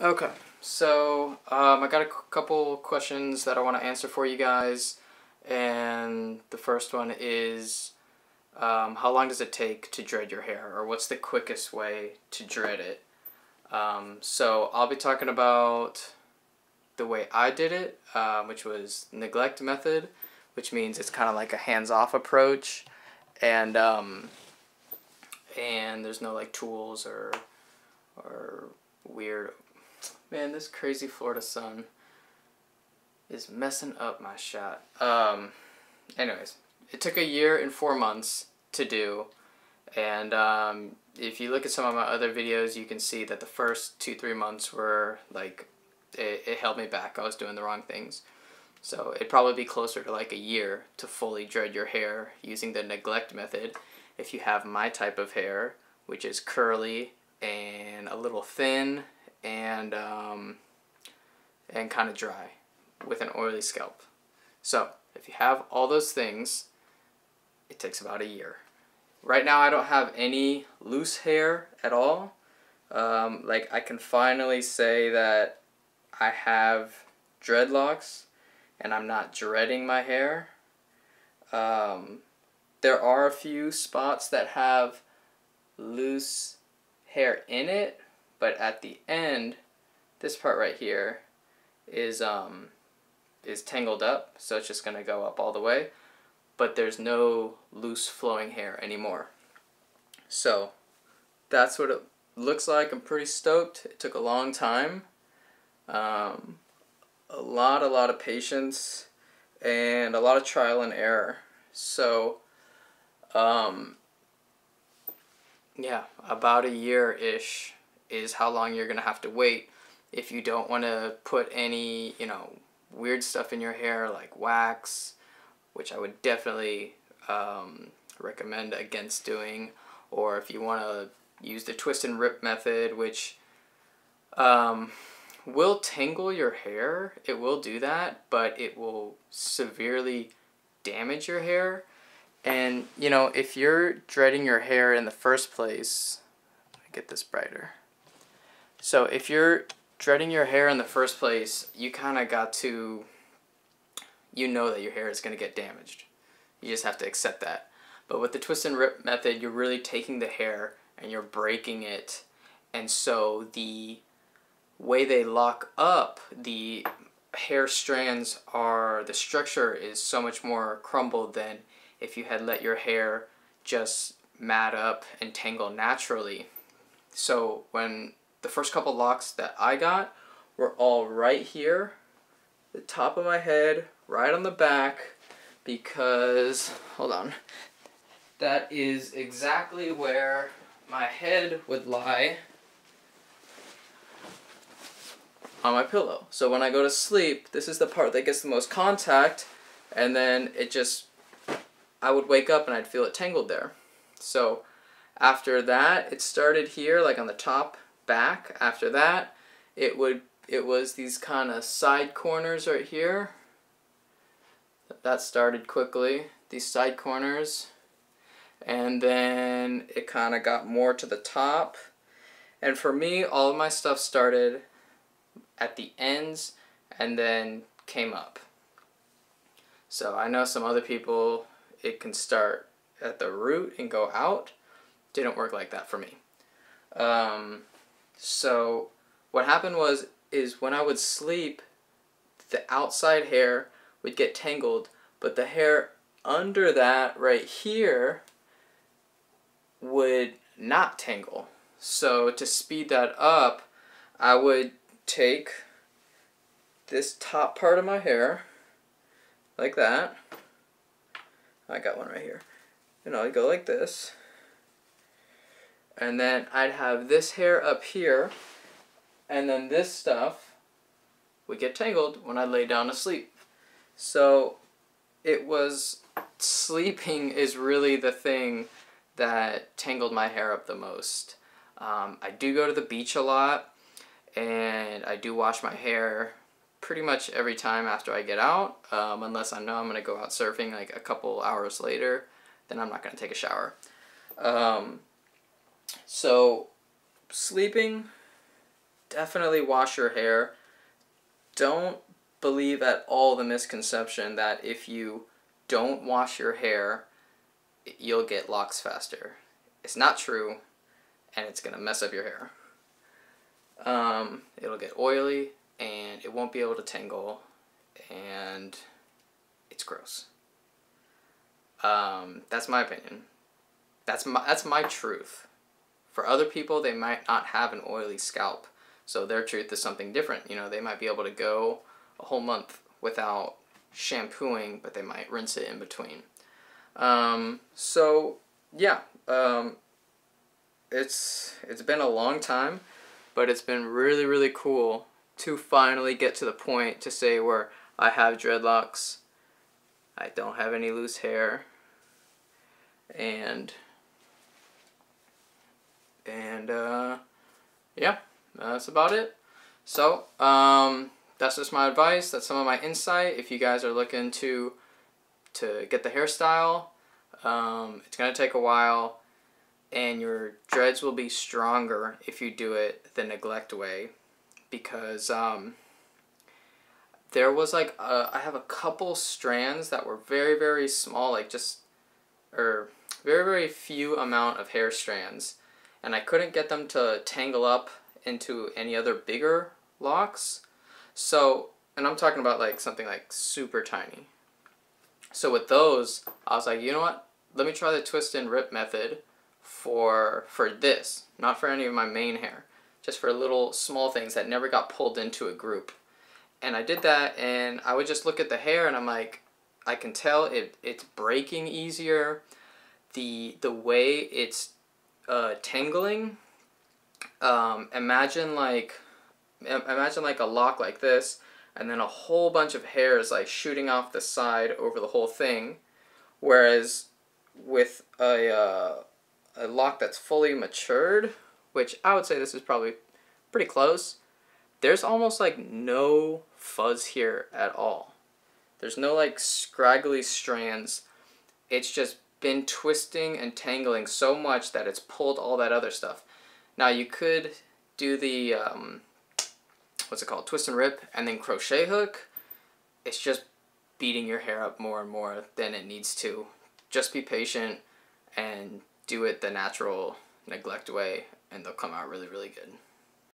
Okay, so I got a couple questions that I want to answer for you guys, and the first one is how long does it take to dread your hair, or what's the quickest way to dread it? So I'll be talking about the way I did it, which was neglect method, which means it's kind of like a hands-off approach, and there's no like tools or weird. Man, this crazy Florida sun is messing up my shot. Anyways, it took a year and 4 months to do, and if you look at some of my other videos, you can see that the first 2-3 months were like, it held me back. I was doing the wrong things. So it'd probably be closer to like a year to fully dread your hair using the neglect method if you have my type of hair, which is curly and a little thin and kind of dry with an oily scalp. So if you have all those things, it takes about a year. Right now I don't have any loose hair at all. Like I can finally say that I have dreadlocks and I'm not dreading my hair. There are a few spots that have loose hair in it, but at the end, this part right here is tangled up, so it's just gonna go up all the way, but there's no loose flowing hair anymore. So that's what it looks like. I'm pretty stoked. It took a long time, a lot of patience, and a lot of trial and error. So yeah, about a year-ish is how long you're gonna have to wait if you don't want to put any, weird stuff in your hair like wax, which I would definitely recommend against doing, or if you want to use the twist and rip method, which will tangle your hair. It will do that, but it will severely damage your hair. And if you're dreading your hair in the first place, let me get this brighter. So if you're dreading your hair in the first place, you kind of got to, that your hair is going to get damaged. You just have to accept that. But with the twist and rip method, you're really taking the hair and you're breaking it. And so the way they lock up the hair strands the structure is so much more crumbled than if you had let your hair just mat up and tangle naturally. So when the first couple locks that I got were all right here, the top of my head, right on the back, because, hold on, that is exactly where my head would lie on my pillow. So when I go to sleep, this is the part that gets the most contact, and then I would wake up and I'd feel it tangled there. So after that, it started here, like on the top back. After that, it was these kind of side corners right here. That started quickly, these side corners. And then it kind of got more to the top. And for me, all of my stuff started at the ends and then came up. So I know some other people, it can start at the root and go out. Didn't work like that for me. So what happened is when I would sleep, the outside hair would get tangled, but the hair under that right here would not tangle. So to speed that up, I would take this top part of my hair, like that. I got one right here. And I'd go like this. And then I'd have this hair up here, and then this stuff would get tangled when I lay down to sleep. So sleeping is really the thing that tangled my hair up the most. I do go to the beach a lot, and I do wash my hair pretty much every time after I get out, unless I know I'm going to go out surfing like a couple hours later, then I'm not going to take a shower. So sleeping definitely wash your hair. Don't believe at all the misconception that if you don't wash your hair, you'll get locks faster. It's not true, and it's going to mess up your hair. It'll get oily, and it won't be able to tangle, and it's gross. That's my opinion. That's my truth. For other people, they might not have an oily scalp, so their truth is something different. You know, they might be able to go a whole month without shampooing, but they might rinse it in between. So yeah, it's been a long time, but it's been really, really cool to finally get to the point to say where I have dreadlocks, I don't have any loose hair, and yeah, that's about it. So that's just my advice. That's some of my insight. If you guys are looking to get the hairstyle, it's gonna take a while, and your dreads will be stronger if you do it the neglect way, because there was like I have a couple strands that were very, very small, like very, very few amount of hair strands, and I couldn't get them to tangle up into any other bigger locks. So, and I'm talking about like something like super tiny. So with those, I was like, you know what? Let me try the twist and rip method for this, not for any of my main hair, just for little small things that never got pulled into a group. And I did that, and I would just look at the hair, and I'm like, I can tell it's breaking easier. The way it's tangling. Imagine like a lock like this, and then a whole bunch of hairs like shooting off the side over the whole thing. Whereas with a lock that's fully matured, which I would say this is probably pretty close, there's almost like no fuzz here at all. There's no like scraggly strands. It's just been twisting and tangling so much that it's pulled all that other stuff. Now you could do the what's it called, twist and rip, and then crochet hook. It's just beating your hair up more and more than it needs to. Just be patient and do it the natural neglect way, and they'll come out really, really good.